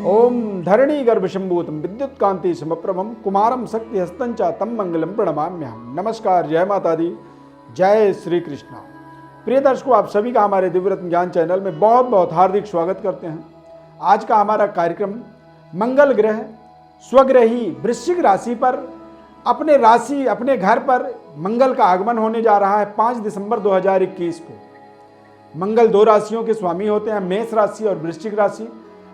ओम धरणी गर्भशंभूतम विद्युत कांति समप्रभम कुमारम शक्ति हस्तंचा तम मंगलम प्रणमाम्यहम। नमस्कार, जय माता दी, जय श्री कृष्णा। प्रिय दर्शकों, आप सभी का हमारे दिव्यरत्न ज्ञान चैनल में बहुत बहुत हार्दिक स्वागत करते हैं। आज का हमारा कार्यक्रम मंगल ग्रह स्वग्रही वृश्चिक राशि पर अपने घर पर मंगल का आगमन होने जा रहा है 5 दिसंबर 2021 को। मंगल दो राशियों के स्वामी होते हैं, मेष राशि और वृश्चिक राशि।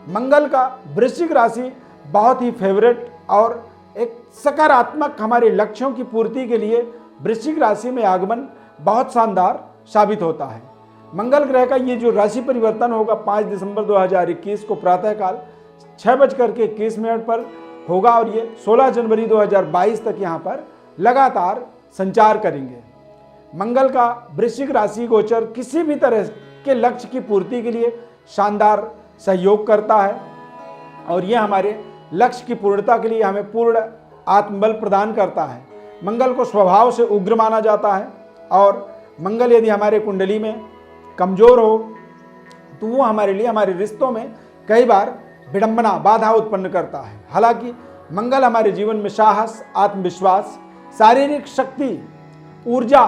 मंगल का वृश्चिक राशि बहुत ही फेवरेट और एक सकारात्मक हमारे लक्ष्यों की पूर्ति के लिए वृश्चिक राशि में आगमन बहुत शानदार साबित होता है। मंगल ग्रह का ये जो राशि परिवर्तन होगा 5 दिसंबर 2021 को प्रातःकाल 6:21 पर होगा और ये 16 जनवरी 2022 तक यहाँ पर लगातार संचार करेंगे। मंगल का वृश्चिक राशि गोचर किसी भी तरह के लक्ष्य की पूर्ति के लिए शानदार सहयोग करता है और यह हमारे लक्ष्य की पूर्णता के लिए हमें पूर्ण आत्मबल प्रदान करता है। मंगल को स्वभाव से उग्र माना जाता है और मंगल यदि हमारे कुंडली में कमजोर हो तो वो हमारे लिए हमारे रिश्तों में कई बार विडंबना बाधा उत्पन्न करता है। हालांकि मंगल हमारे जीवन में साहस, आत्मविश्वास, शारीरिक शक्ति, ऊर्जा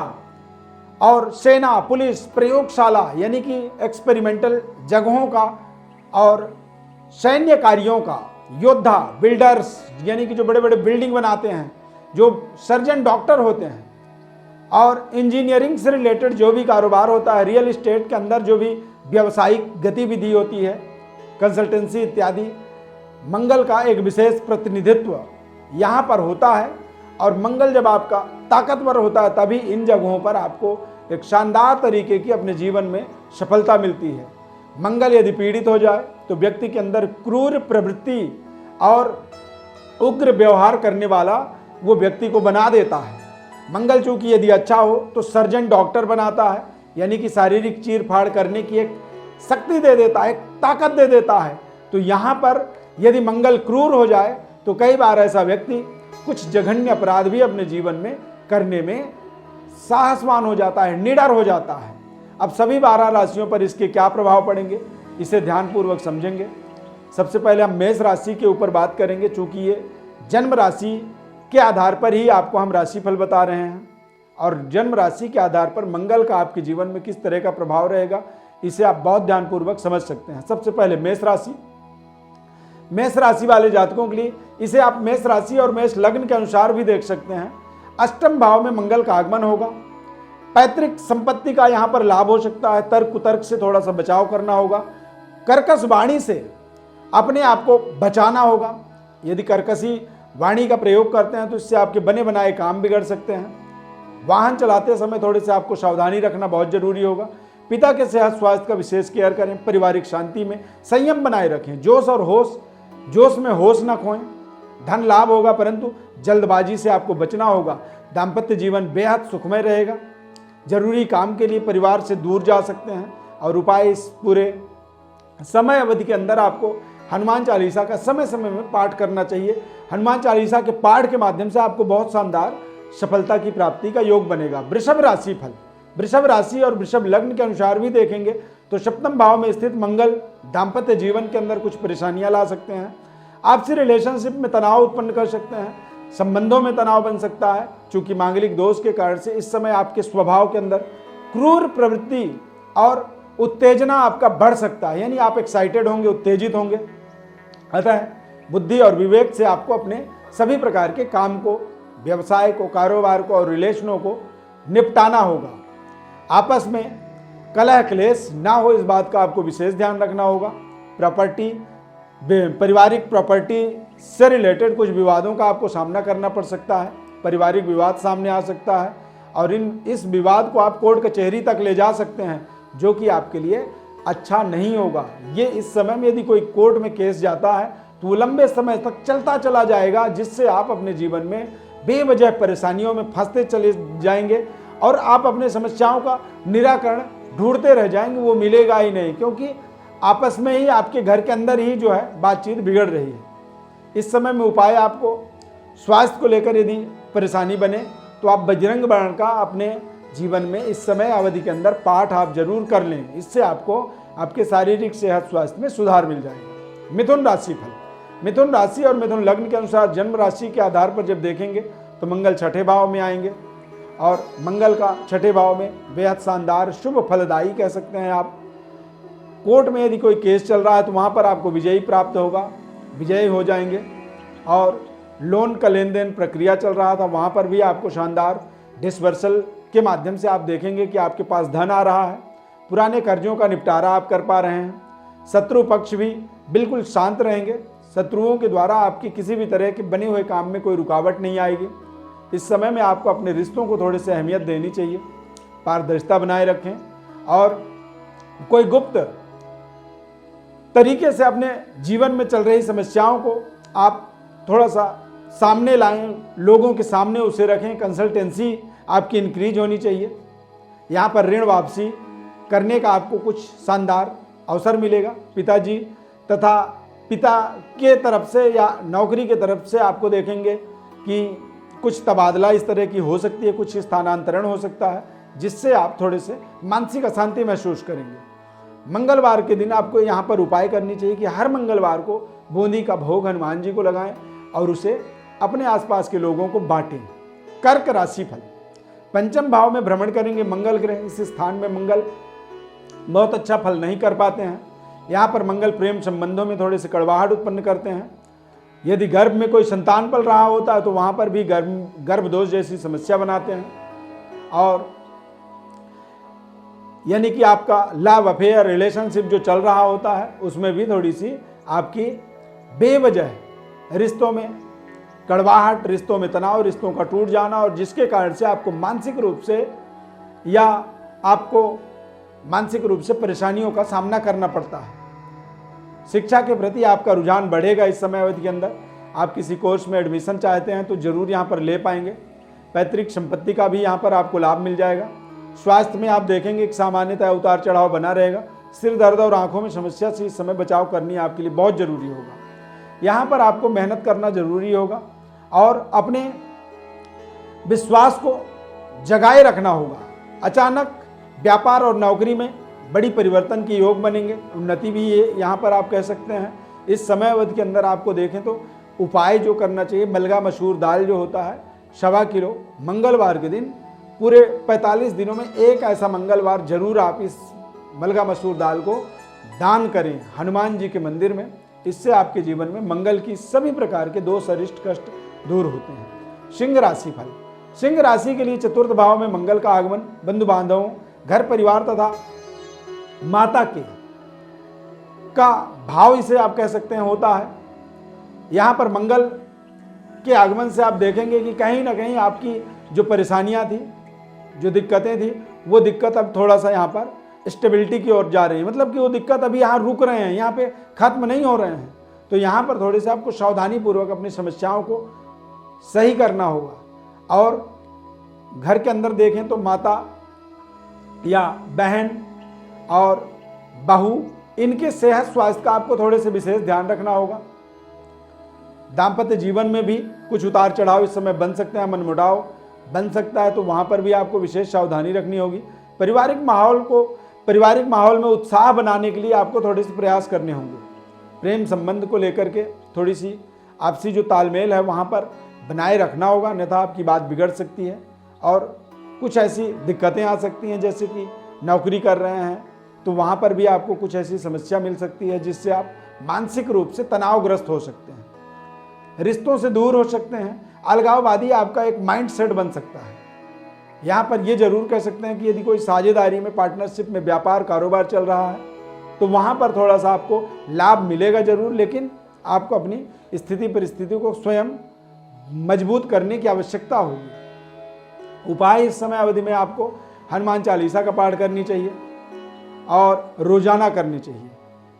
और सेना, पुलिस, प्रयोगशाला यानी कि एक्सपेरिमेंटल जगहों का और सैन्य कार्यों का, योद्धा, बिल्डर्स यानी कि जो बड़े बड़े बिल्डिंग बनाते हैं, जो सर्जन डॉक्टर होते हैं और इंजीनियरिंग से रिलेटेड जो भी कारोबार होता है, रियल एस्टेट के अंदर जो भी व्यावसायिक गतिविधि होती है, कंसल्टेंसी इत्यादि, मंगल का एक विशेष प्रतिनिधित्व यहाँ पर होता है। और मंगल जब आपका ताकतवर होता है तभी इन जगहों पर आपको एक शानदार तरीके की अपने जीवन में सफलता मिलती है। मंगल यदि पीड़ित हो जाए तो व्यक्ति के अंदर क्रूर प्रवृत्ति और उग्र व्यवहार करने वाला वो व्यक्ति को बना देता है। मंगल चूंकि यदि अच्छा हो तो सर्जन डॉक्टर बनाता है, यानी कि शारीरिक चीर फाड़ करने की एक शक्ति दे देता है, एक ताकत दे देता है। तो यहाँ पर यदि मंगल क्रूर हो जाए तो कई बार ऐसा व्यक्ति कुछ जघन्य अपराध भी अपने जीवन में करने में साहसवान हो जाता है, निडर हो जाता है। अब सभी 12 राशियों पर इसके क्या प्रभाव पड़ेंगे, इसे ध्यानपूर्वक समझेंगे। सबसे पहले हम मेष राशि के ऊपर बात करेंगे, चूंकि ये जन्म राशि के आधार पर ही आपको हम राशिफल बता रहे हैं और जन्म राशि के आधार पर मंगल का आपके जीवन में किस तरह का प्रभाव रहेगा इसे आप बहुत ध्यानपूर्वक समझ सकते हैं। सबसे पहले मेष राशि वाले जातकों के लिए इसे आप मेष राशि और मेष लग्न के अनुसार भी देख सकते हैं। अष्टम भाव में मंगल का आगमन होगा। पैतृक संपत्ति का यहाँ पर लाभ हो सकता है। तर्क कुतर्क से थोड़ा सा बचाव करना होगा। कर्कश वाणी से अपने आप को बचाना होगा। यदि कर्कशी वाणी का प्रयोग करते हैं तो इससे आपके बने बनाए काम बिगड़ सकते हैं। वाहन चलाते समय थोड़े से आपको सावधानी रखना बहुत जरूरी होगा। पिता के सेहत स्वास्थ्य का विशेष केयर करें। पारिवारिक शांति में संयम बनाए रखें। जोश में होश न खोएं। धन लाभ होगा परंतु जल्दबाजी से आपको बचना होगा। दाम्पत्य जीवन बेहद सुखमय रहेगा। जरूरी काम के लिए परिवार से दूर जा सकते हैं और उपाय इस पूरे समय अवधि के अंदर आपको हनुमान चालीसा का समय समय में पाठ करना चाहिए। हनुमान चालीसा के पाठ के माध्यम से आपको बहुत शानदार सफलता की प्राप्ति का योग बनेगा। वृषभ राशि फल, वृषभ राशि और वृषभ लग्न के अनुसार भी देखेंगे तो सप्तम भाव में स्थित मंगल दाम्पत्य जीवन के अंदर कुछ परेशानियां ला सकते हैं। आपसी रिलेशनशिप में तनाव उत्पन्न कर सकते हैं। संबंधों में तनाव बन सकता है। चूंकि मांगलिक दोष के कारण से इस समय आपके स्वभाव के अंदर क्रूर प्रवृत्ति और उत्तेजना आपका बढ़ सकता है, यानी आप एक्साइटेड होंगे, उत्तेजित होंगे। अतः बुद्धि और विवेक से आपको अपने सभी प्रकार के काम को, व्यवसाय को, कारोबार को और रिलेशनों को निपटाना होगा। आपस में कलह क्लेश ना हो इस बात का आपको विशेष ध्यान रखना होगा। पारिवारिक प्रॉपर्टी से रिलेटेड कुछ विवादों का आपको सामना करना पड़ सकता है। पारिवारिक विवाद सामने आ सकता है और इस विवाद को आप कोर्ट कचहरी तक ले जा सकते हैं, जो कि आपके लिए अच्छा नहीं होगा। ये इस समय में यदि कोई कोर्ट में केस जाता है तो वो लंबे समय तक चलता चला जाएगा, जिससे आप अपने जीवन में बेवजह परेशानियों में फंसते चले जाएंगे और आप अपने समस्याओं का निराकरण ढूंढते रह जाएंगे। वो मिलेगा ही नहीं, क्योंकि आपस में ही आपके घर के अंदर ही जो है बातचीत बिगड़ रही है। इस समय में उपाय आपको स्वास्थ्य को लेकर यदि परेशानी बने तो आप बजरंग बाण का अपने जीवन में इस समय अवधि के अंदर पाठ आप जरूर कर लें। इससे आपको आपके शारीरिक सेहत स्वास्थ्य में सुधार मिल जाएगा। मिथुन राशि फल। मिथुन राशि और मिथुन लग्न के अनुसार जन्म राशि के आधार पर जब देखेंगे तो मंगल छठे भाव में आएंगे और मंगल का छठे भाव में बेहद शानदार शुभ फलदायी कह सकते हैं आप। कोर्ट में यदि कोई केस चल रहा है तो वहाँ पर आपको विजयी प्राप्त होगा, विजयी हो जाएंगे। और लोन का लेन देन प्रक्रिया चल रहा था वहाँ पर भी आपको शानदार डिसवर्सल के माध्यम से आप देखेंगे कि आपके पास धन आ रहा है। पुराने कर्जों का निपटारा आप कर पा रहे हैं। शत्रु पक्ष भी बिल्कुल शांत रहेंगे। शत्रुओं के द्वारा आपकी किसी भी तरह के बने हुए काम में कोई रुकावट नहीं आएगी। इस समय में आपको अपने रिश्तों को थोड़ी सी अहमियत देनी चाहिए, पारदर्शिता बनाए रखें और कोई गुप्त तरीके से अपने जीवन में चल रही समस्याओं को आप थोड़ा सा सामने लाएं, लोगों के सामने उसे रखें। कंसल्टेंसी आपकी इंक्रीज होनी चाहिए। यहाँ पर ऋण वापसी करने का आपको कुछ शानदार अवसर मिलेगा। पिताजी तथा पिता के तरफ से या नौकरी के तरफ से आपको देखेंगे कि कुछ तबादला इस तरह की हो सकती है, कुछ स्थानांतरण हो सकता है, जिससे आप थोड़े से मानसिक अशांति महसूस करेंगे। मंगलवार के दिन आपको यहाँ पर उपाय करनी चाहिए कि हर मंगलवार को बूंदी का भोग हनुमान जी को लगाएं और उसे अपने आसपास के लोगों को बांटें। कर्क राशि फल। पंचम भाव में भ्रमण करेंगे मंगल ग्रह। इस स्थान में मंगल बहुत अच्छा फल नहीं कर पाते हैं। यहाँ पर मंगल प्रेम संबंधों में थोड़े से कड़वाहट उत्पन्न करते हैं। यदि गर्भ में कोई संतान पल रहा होता है तो वहाँ पर भी गर्भदोष जैसी समस्या बनाते हैं। और यानी कि आपका लव अफेयर रिलेशनशिप जो चल रहा होता है उसमें भी थोड़ी सी आपकी बेवजह रिश्तों में कड़वाहट, रिश्तों में तनाव, रिश्तों का टूट जाना, और जिसके कारण से आपको मानसिक रूप से या आपको मानसिक रूप से परेशानियों का सामना करना पड़ता है। शिक्षा के प्रति आपका रुझान बढ़ेगा इस समय अवधि के अंदर। आप किसी कोर्स में एडमिशन चाहते हैं तो जरूर यहाँ पर ले पाएंगे। पैतृक संपत्ति का भी यहाँ पर आपको लाभ मिल जाएगा। स्वास्थ्य में आप देखेंगे कि सामान्यतः उतार चढ़ाव बना रहेगा। सिर दर्द और आंखों में समस्या से इस समय बचाव करनी आपके लिए बहुत जरूरी होगा। यहाँ पर आपको मेहनत करना जरूरी होगा और अपने विश्वास को जगाए रखना होगा। अचानक व्यापार और नौकरी में बड़ी परिवर्तन के योग बनेंगे, उन्नति भी ये यहाँ पर आप कह सकते हैं। इस समय अवधि के अंदर आपको देखें तो उपाय जो करना चाहिए, मलगा मसूर दाल जो होता है 1.25 किलो मंगलवार के दिन, पूरे 45 दिनों में एक ऐसा मंगलवार जरूर आप इस मलगा मसूर दाल को दान करें हनुमान जी के मंदिर में। इससे आपके जीवन में मंगल की सभी प्रकार के दोष अरिष्ट कष्ट दूर होते हैं। सिंह राशि फल। सिंह राशि के लिए चतुर्थ भाव में मंगल का आगमन बंधु बांधवों, घर परिवार तथा माता के का भाव इसे आप कह सकते हैं होता है। यहाँ पर मंगल के आगमन से आप देखेंगे कि कहीं ना कहीं आपकी जो परेशानियां थी, जो दिक्कतें थी, वो दिक्कत अब थोड़ा सा यहाँ पर स्टेबिलिटी की ओर जा रही है। मतलब कि वो दिक्कत अभी यहाँ रुक रहे हैं, यहाँ पे खत्म नहीं हो रहे हैं। तो यहाँ पर थोड़े से आपको सावधानी पूर्वक अपनी समस्याओं को सही करना होगा। और घर के अंदर देखें तो माता या बहन और बहू, इनके सेहत स्वास्थ्य का आपको थोड़े से विशेष ध्यान रखना होगा। दाम्पत्य जीवन में भी कुछ उतार चढ़ाव इस समय बन सकते हैं, मनमुटाव बन सकता है, तो वहाँ पर भी आपको विशेष सावधानी रखनी होगी। पारिवारिक माहौल में उत्साह बनाने के लिए आपको थोड़े से प्रयास करने होंगे। प्रेम संबंध को लेकर के थोड़ी सी आपसी जो तालमेल है वहाँ पर बनाए रखना होगा, अन्यथा आपकी बात बिगड़ सकती है और कुछ ऐसी दिक्कतें आ सकती हैं। जैसे कि नौकरी कर रहे हैं तो वहाँ पर भी आपको कुछ ऐसी समस्या मिल सकती है जिससे आप मानसिक रूप से तनावग्रस्त हो सकते हैं, रिश्तों से दूर हो सकते हैं, अलगाववादी आपका एक माइंड सेट बन सकता है। यहाँ पर ये जरूर कह सकते हैं कि यदि कोई साझेदारी में, पार्टनरशिप में व्यापार कारोबार चल रहा है तो वहाँ पर थोड़ा सा आपको लाभ मिलेगा जरूर, लेकिन आपको अपनी स्थिति परिस्थिति को स्वयं मजबूत करने की आवश्यकता होगी। उपाय इस समय अवधि में आपको हनुमान चालीसा का पाठ करनी चाहिए और रोजाना करनी चाहिए।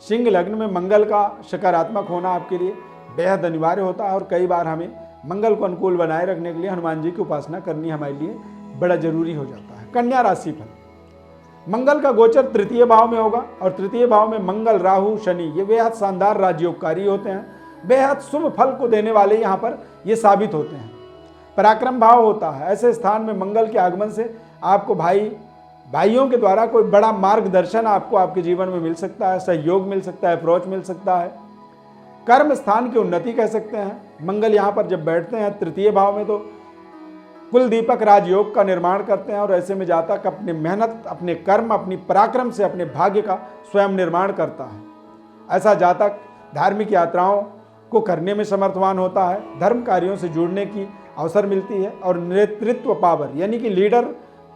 सिंह लग्न में मंगल का सकारात्मक होना आपके लिए बेहद अनिवार्य होता है और कई बार हमें मंगल को अनुकूल बनाए रखने के लिए हनुमान जी की उपासना करनी हमारे लिए बड़ा जरूरी हो जाता है। कन्या राशि फल। मंगल का गोचर तृतीय भाव में होगा और तृतीय भाव में मंगल, राहु, शनि ये बेहद शानदार राजयोगकारी होते हैं, बेहद शुभ फल को देने वाले यहाँ पर ये साबित होते हैं। पराक्रम भाव होता है। ऐसे स्थान में मंगल के आगमन से आपको भाइयों के द्वारा कोई बड़ा मार्गदर्शन आपको आपके जीवन में मिल सकता है, सहयोग मिल सकता है, अप्रोच मिल सकता है। कर्म स्थान की उन्नति कह सकते हैं। मंगल यहाँ पर जब बैठते हैं तृतीय भाव में तो कुल दीपक राजयोग का निर्माण करते हैं और ऐसे में जातक अपनी मेहनत, अपने कर्म, अपनी पराक्रम से अपने भाग्य का स्वयं निर्माण करता है। ऐसा जातक धार्मिक यात्राओं को करने में समर्थवान होता है, धर्म कार्यों से जुड़ने की अवसर मिलती है और नेतृत्व पावर यानी कि लीडर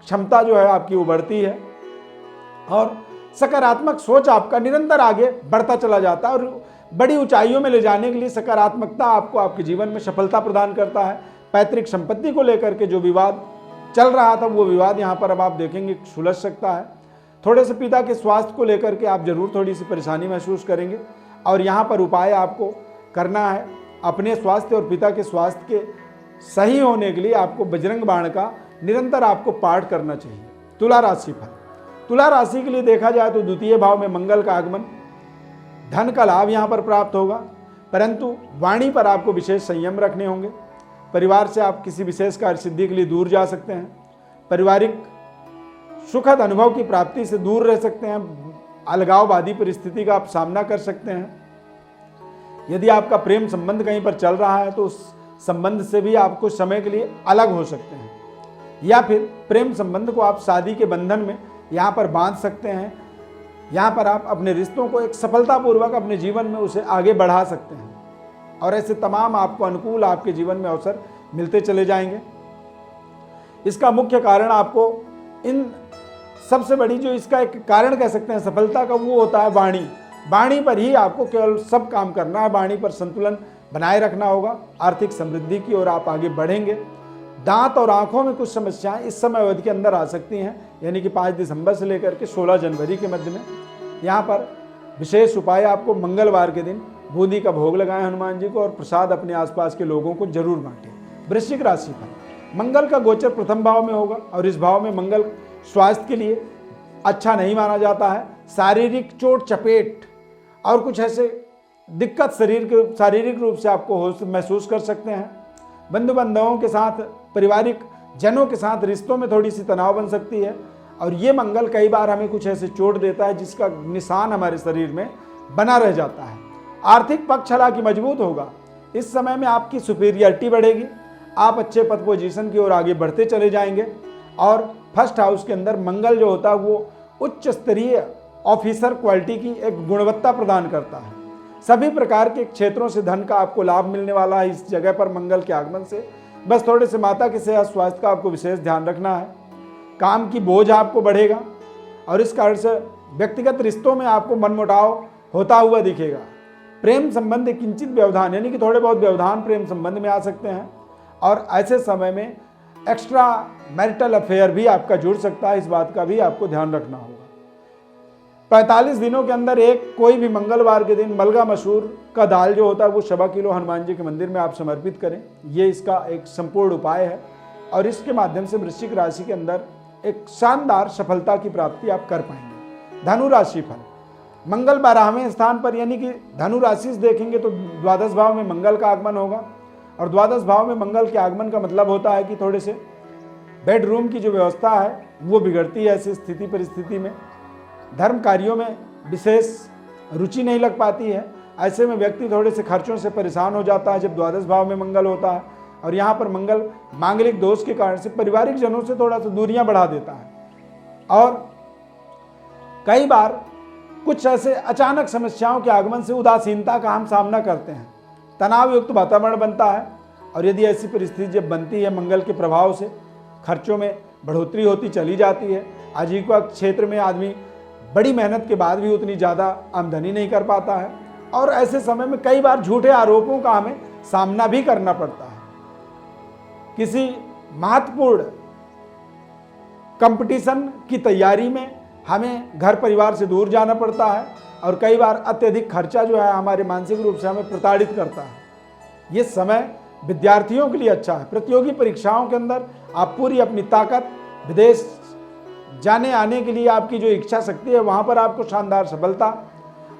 क्षमता जो है आपकी वो बढ़ती है और सकारात्मक सोच आपका निरंतर आगे बढ़ता चला जाता है और बड़ी ऊंचाइयों में ले जाने के लिए सकारात्मकता आपको आपके जीवन में सफलता प्रदान करता है। पैतृक संपत्ति को लेकर के जो विवाद चल रहा था वो विवाद यहाँ पर अब आप देखेंगे सुलझ सकता है। थोड़े से पिता के स्वास्थ्य को लेकर के आप जरूर थोड़ी सी परेशानी महसूस करेंगे और यहाँ पर उपाय आपको करना है अपने स्वास्थ्य और पिता के स्वास्थ्य के सही होने के लिए आपको बजरंग बाण का निरंतर आपको पाठ करना चाहिए। तुला राशि फल, तुला राशि के लिए देखा जाए तो द्वितीय भाव में मंगल का आगमन, धन का लाभ यहाँ पर प्राप्त होगा, परंतु वाणी पर आपको विशेष संयम रखने होंगे। परिवार से आप किसी विशेष कार्य सिद्धि के लिए दूर जा सकते हैं। पारिवारिक सुखद अनुभव की प्राप्ति से दूर रह सकते हैं। अलगाववादी परिस्थिति का आप सामना कर सकते हैं। यदि आपका प्रेम संबंध कहीं पर चल रहा है तो उस संबंध से भी आप कुछ समय के लिए अलग हो सकते हैं या फिर प्रेम संबंध को आप शादी के बंधन में यहाँ पर बांध सकते हैं। यहाँ पर आप अपने रिश्तों को एक सफलतापूर्वक अपने जीवन में उसे आगे बढ़ा सकते हैं और ऐसे तमाम आपको अनुकूल आपके जीवन में अवसर मिलते चले जाएंगे। इसका मुख्य कारण आपको इन सबसे बड़ी जो इसका एक कारण कह सकते हैं सफलता का वो होता है वाणी। वाणी पर ही आपको केवल सब काम करना है, वाणी पर संतुलन बनाए रखना होगा। आर्थिक समृद्धि की ओर आप आगे बढ़ेंगे। दांत और आंखों में कुछ समस्याएं इस समय अवधि के अंदर आ सकती हैं, यानी कि 5 दिसंबर से लेकर के 16 जनवरी के मध्य में। यहाँ पर विशेष उपाय आपको मंगलवार के दिन बूंदी का भोग लगाएं हनुमान जी को और प्रसाद अपने आसपास के लोगों को जरूर बांटें। वृश्चिक राशि फल, मंगल का गोचर प्रथम भाव में होगा और इस भाव में मंगल स्वास्थ्य के लिए अच्छा नहीं माना जाता है। शारीरिक चोट चपेट और कुछ ऐसे दिक्कत शारीरिक रूप से आपको महसूस कर सकते हैं। बंधु बांधवों के साथ, पारिवारिक जनों के साथ रिश्तों में थोड़ी सी तनाव बन सकती है और ये मंगल कई बार हमें कुछ ऐसे चोट देता है जिसका निशान हमारे शरीर में बना रह जाता है। आर्थिक पक्ष हालांकि मजबूत होगा। इस समय में आपकी सुपीरियरिटी बढ़ेगी, आप अच्छे पद पोजीशन की ओर आगे बढ़ते चले जाएंगे और फर्स्ट हाउस के अंदर मंगल जो होता है वो उच्च स्तरीय ऑफिसर क्वालिटी की एक गुणवत्ता प्रदान करता है। सभी प्रकार के क्षेत्रों से धन का आपको लाभ मिलने वाला है इस जगह पर मंगल के आगमन से। बस थोड़े से माता के सेहत स्वास्थ्य का आपको विशेष ध्यान रखना है। काम की बोझ आपको बढ़ेगा और इस कारण से व्यक्तिगत रिश्तों में आपको मनमुटाव होता हुआ दिखेगा। प्रेम संबंध किंचित व्यवधान यानी कि थोड़े बहुत व्यवधान प्रेम संबंध में आ सकते हैं और ऐसे समय में एक्स्ट्रा मैरिटल अफेयर भी आपका जुड़ सकता है। इस बात का भी आपको ध्यान रखना होगा। 45 दिनों के अंदर कोई भी मंगलवार के दिन मलगा मसूर का दाल जो होता है वो 1.25 किलो हनुमान जी के मंदिर में आप समर्पित करें। ये इसका एक संपूर्ण उपाय है और इसके माध्यम से वृश्चिक राशि के अंदर एक शानदार सफलता की प्राप्ति आप कर पाएंगे। धनु राशि फल, मंगल 12वें स्थान पर यानी कि धनु राशि से देखेंगे तो द्वादश भाव में मंगल का आगमन होगा और द्वादश भाव में मंगल के आगमन का मतलब होता है कि थोड़े से बेडरूम की जो व्यवस्था है वो बिगड़ती है। ऐसी स्थिति परिस्थिति में धर्म कार्यों में विशेष रुचि नहीं लग पाती है। ऐसे में व्यक्ति थोड़े से खर्चों से परेशान हो जाता है जब द्वादश भाव में मंगल होता है और यहाँ पर मंगल मांगलिक दोष के कारण से पारिवारिक जनों से थोड़ा सा दूरियां बढ़ा देता है और कई बार कुछ ऐसे अचानक समस्याओं के आगमन से उदासीनता का हम सामना करते हैं। तनाव युक्त वातावरण बनता है और यदि ऐसी परिस्थिति जब बनती है मंगल के प्रभाव से खर्चों में बढ़ोतरी होती चली जाती है। आजीविका क्षेत्र में आदमी बड़ी मेहनत के बाद भी उतनी ज़्यादा आमदनी नहीं कर पाता है और ऐसे समय में कई बार झूठे आरोपों का हमें सामना भी करना पड़ता है। किसी महत्वपूर्ण कंपटीशन की तैयारी में हमें घर परिवार से दूर जाना पड़ता है और कई बार अत्यधिक खर्चा जो है हमारे मानसिक रूप से हमें प्रताड़ित करता है। ये समय विद्यार्थियों के लिए अच्छा है। प्रतियोगी परीक्षाओं के अंदर आप पूरी अपनी ताकत, विदेश जाने आने के लिए आपकी जो इच्छा शक्ति है वहाँ पर आपको शानदार सफलता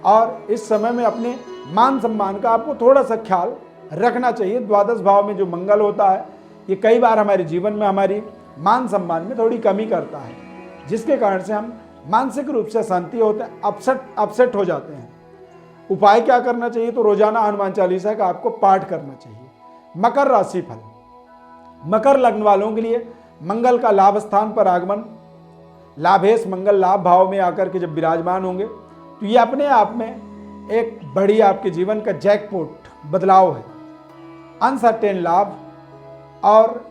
और इस समय में अपने मान सम्मान का आपको थोड़ा सा ख्याल रखना चाहिए। द्वादश भाव में जो मंगल होता है ये कई बार हमारे जीवन में हमारी मान सम्मान में थोड़ी कमी करता है जिसके कारण से हम मानसिक रूप से अशांति होते हैं, अपसेट हो जाते हैं। उपाय क्या करना चाहिए? तो रोजाना हनुमान चालीसा का आपको पाठ करना चाहिए। मकर राशि फल। मकर लग्न वालों के लिए मंगल का लाभ स्थान पर आगमन, लाभेश मंगल लाभ भाव में आकर के जब विराजमान होंगे तो ये अपने आप में एक बड़ी आपके जीवन का जैकपॉट बदलाव है। अनसर्टेन लाभ और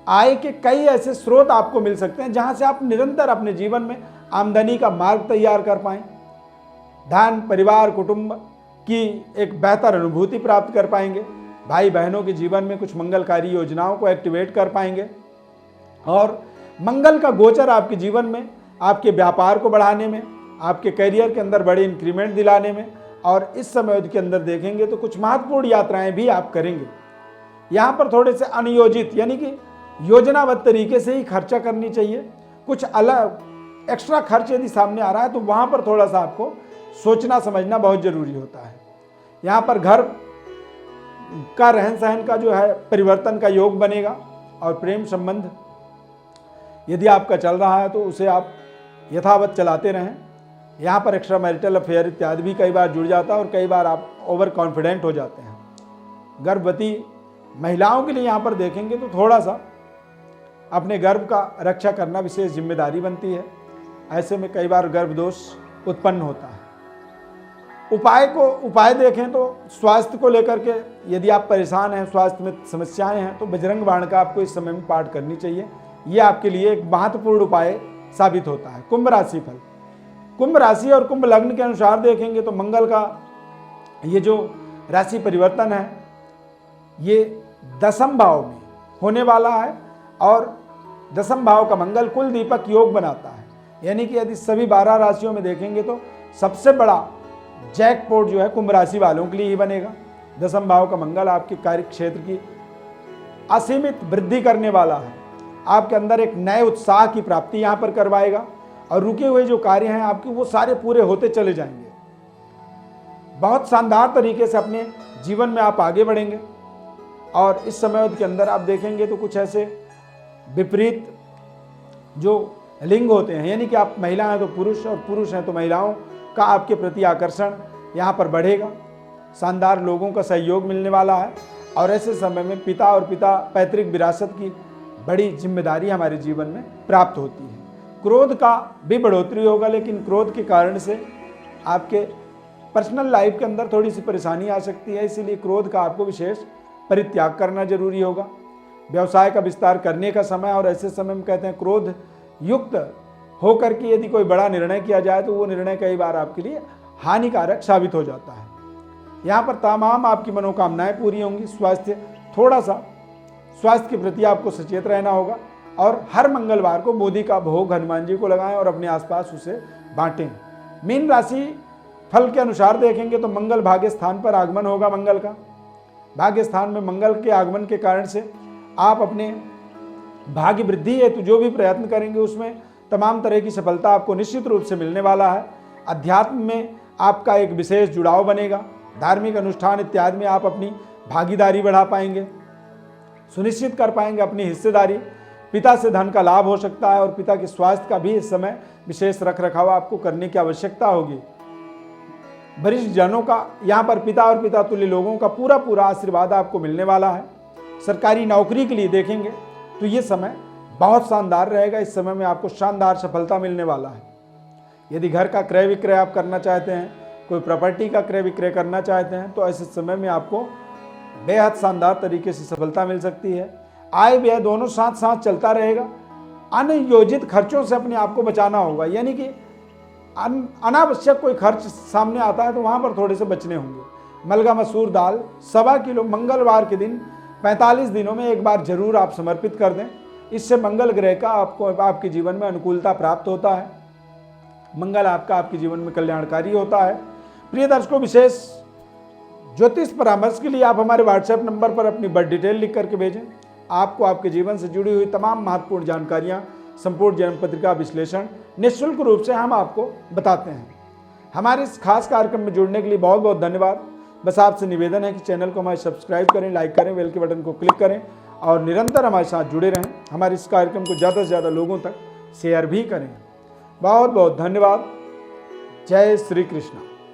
आय के कई ऐसे स्रोत आपको मिल सकते हैं जहां से आप निरंतर अपने जीवन में आमदनी का मार्ग तैयार कर पाएं। धन, परिवार, कुटुंब की एक बेहतर अनुभूति प्राप्त कर पाएंगे। भाई बहनों के जीवन में कुछ मंगलकारी योजनाओं को एक्टिवेट कर पाएंगे और मंगल का गोचर आपके जीवन में आपके व्यापार को बढ़ाने में, आपके करियर के अंदर बड़े इंक्रीमेंट दिलाने में और इस समय के अंदर देखेंगे तो कुछ महत्वपूर्ण यात्राएं भी आप करेंगे। यहाँ पर थोड़े से अनियोजित यानी कि योजनाबद्ध तरीके से ही खर्चा करनी चाहिए। कुछ अलग एक्स्ट्रा खर्च यदि सामने आ रहा है तो वहाँ पर थोड़ा सा आपको सोचना समझना बहुत जरूरी होता है। यहाँ पर घर का रहन सहन का जो है परिवर्तन का योग बनेगा और प्रेम संबंध यदि आपका चल रहा है तो उसे आप यथावत चलाते रहें। यहाँ पर एक्स्ट्रा मैरिटल अफेयर इत्यादि भी कई बार जुड़ जाता है और कई बार आप ओवर कॉन्फिडेंट हो जाते हैं। गर्भवती महिलाओं के लिए यहाँ पर देखेंगे तो थोड़ा सा अपने गर्भ का रक्षा करना विशेष जिम्मेदारी बनती है। ऐसे में कई बार गर्भदोष उत्पन्न होता है। उपाय देखें तो स्वास्थ्य को लेकर के यदि आप परेशान हैं, स्वास्थ्य में समस्याएं हैं तो बजरंग बाण का आपको इस समय में पाठ करनी चाहिए। यह आपके लिए एक महत्वपूर्ण उपाय साबित होता है। कुंभ राशि फल। कुंभ राशि और कुंभ लग्न के अनुसार देखेंगे तो मंगल का ये जो राशि परिवर्तन है ये दसम भाव में होने वाला है और दसम भाव का मंगल कुल दीपक योग बनाता है। यानी कि यदि सभी 12 राशियों में देखेंगे तो सबसे बड़ा जैकपॉट जो है कुंभ राशि वालों के लिए ही बनेगा। दसम भाव का मंगल आपके कार्य क्षेत्र की असीमित वृद्धि करने वाला है। आपके अंदर एक नए उत्साह की प्राप्ति यहाँ पर करवाएगा और रुके हुए जो कार्य हैं आपके वो सारे पूरे होते चले जाएंगे। बहुत शानदार तरीके से अपने जीवन में आप आगे बढ़ेंगे और इस समय के अंदर आप देखेंगे तो कुछ ऐसे विपरीत जो लिंग होते हैं यानी कि आप महिला हैं तो पुरुष और पुरुष हैं तो महिलाओं का आपके प्रति आकर्षण यहाँ पर बढ़ेगा। शानदार लोगों का सहयोग मिलने वाला है और ऐसे समय में पिता और पिता पैतृक विरासत की बड़ी जिम्मेदारी हमारे जीवन में प्राप्त होती है। क्रोध का भी बढ़ोतरी होगा लेकिन क्रोध के कारण से आपके पर्सनल लाइफ के अंदर थोड़ी सी परेशानी आ सकती है, इसीलिए क्रोध का आपको विशेष परित्याग करना जरूरी होगा। व्यवसाय का विस्तार करने का समय और ऐसे समय में कहते हैं क्रोध युक्त होकर के यदि कोई बड़ा निर्णय किया जाए तो वो निर्णय कई बार आपके लिए हानिकारक साबित हो जाता है। यहाँ पर तमाम आपकी मनोकामनाएं पूरी होंगी। थोड़ा सा स्वास्थ्य के प्रति आपको सचेत रहना होगा और हर मंगलवार को मोदी का भोग हनुमान जी को लगाएं और अपने आसपास उसे बांटें। मीन राशि फल के अनुसार देखेंगे तो मंगल भाग्य स्थान पर आगमन होगा। मंगल का भाग्य स्थान में मंगल के आगमन के कारण से आप अपने भाग्य वृद्धि हेतु जो भी प्रयत्न करेंगे उसमें तमाम तरह की सफलता आपको निश्चित रूप से मिलने वाला है। अध्यात्म में आपका एक विशेष जुड़ाव बनेगा। धार्मिक अनुष्ठान इत्यादि में आप अपनी भागीदारी बढ़ा पाएंगे, सुनिश्चित कर पाएंगे अपनी हिस्सेदारी। पिता से धन का लाभ हो सकता है और पिता के स्वास्थ्य का भी इस समय विशेष रख रखाव आपको करने की आवश्यकता होगी। वरिष्ठ जनों का यहाँ पर पिता और पिता तुल्य लोगों का पूरा आशीर्वाद आपको मिलने वाला है। सरकारी नौकरी के लिए देखेंगे तो ये समय बहुत शानदार रहेगा। इस समय में आपको शानदार सफलता मिलने वाला है। यदि घर का क्रय विक्रय आप करना चाहते हैं, कोई प्रॉपर्टी का क्रय विक्रय करना चाहते हैं तो ऐसे समय में आपको बेहद शानदार तरीके से सफलता मिल सकती है। आय व्यय दोनों साथ साथ चलता रहेगा। अनयोजित खर्चों से अपने आप को बचाना होगा, यानी कि अनावश्यक कोई खर्च सामने आता है तो वहाँ पर थोड़े से बचने होंगे। मलगा मसूर दाल 1.25 किलो मंगलवार के दिन 45 दिनों में एक बार जरूर आप समर्पित कर दें। इससे मंगल ग्रह का आपको आपके जीवन में अनुकूलता प्राप्त होता है। मंगल आपके जीवन में कल्याणकारी होता है। प्रिय दर्शकों, विशेष ज्योतिष परामर्श के लिए आप हमारे व्हाट्सएप नंबर पर अपनी बर्थ डिटेल लिख करके भेजें। आपको आपके जीवन से जुड़ी हुई तमाम महत्वपूर्ण जानकारियां, संपूर्ण जन्म पत्रिका विश्लेषण निःशुल्क रूप से हम आपको बताते हैं। हमारे इस खास कार्यक्रम में जुड़ने के लिए बहुत बहुत धन्यवाद। बस आपसे निवेदन है कि चैनल को हमारे सब्सक्राइब करें, लाइक करें, बेल के बटन को क्लिक करें और निरंतर हमारे साथ जुड़े रहें। हमारे इस कार्यक्रम को ज़्यादा से ज़्यादा लोगों तक शेयर भी करें। बहुत बहुत धन्यवाद। जय श्री कृष्ण।